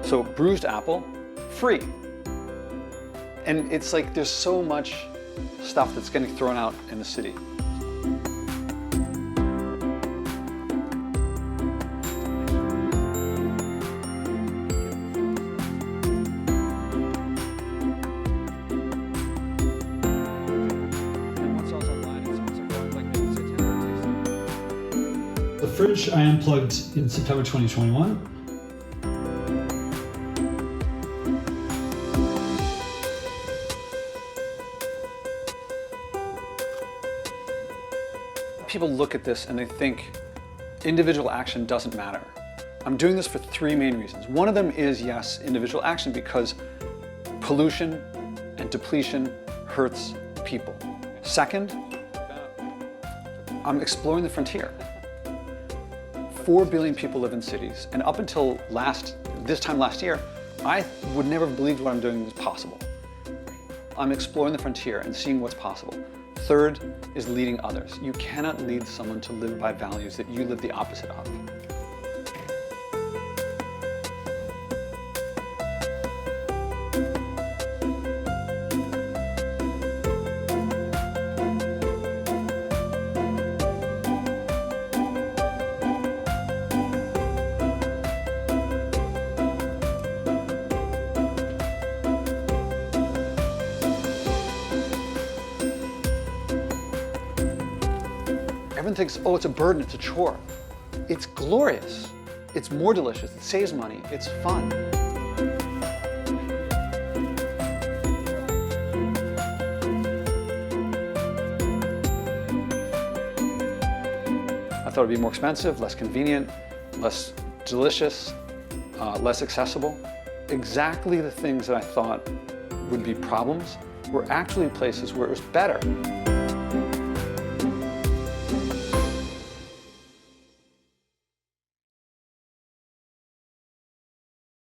So bruised apple, free. And it's like there's so much stuff that's getting thrown out in the city. The fridge I unplugged in September 2021. People look at this and they think individual action doesn't matter. I'm doing this for three main reasons. One of them is, yes, individual action, because pollution and depletion hurts people. Second, I'm exploring the frontier. 4 billion people live in cities, and up until this time last year, I would never have believed what I'm doing was possible. I'm exploring the frontier and seeing what's possible. Third is leading others. You cannot lead someone to live by values that you live the opposite of. Everyone thinks, oh, it's a burden, it's a chore. It's glorious. It's more delicious, it saves money, it's fun. I thought it'd be more expensive, less convenient, less delicious, less accessible. Exactly the things that I thought would be problems were actually places where it was better.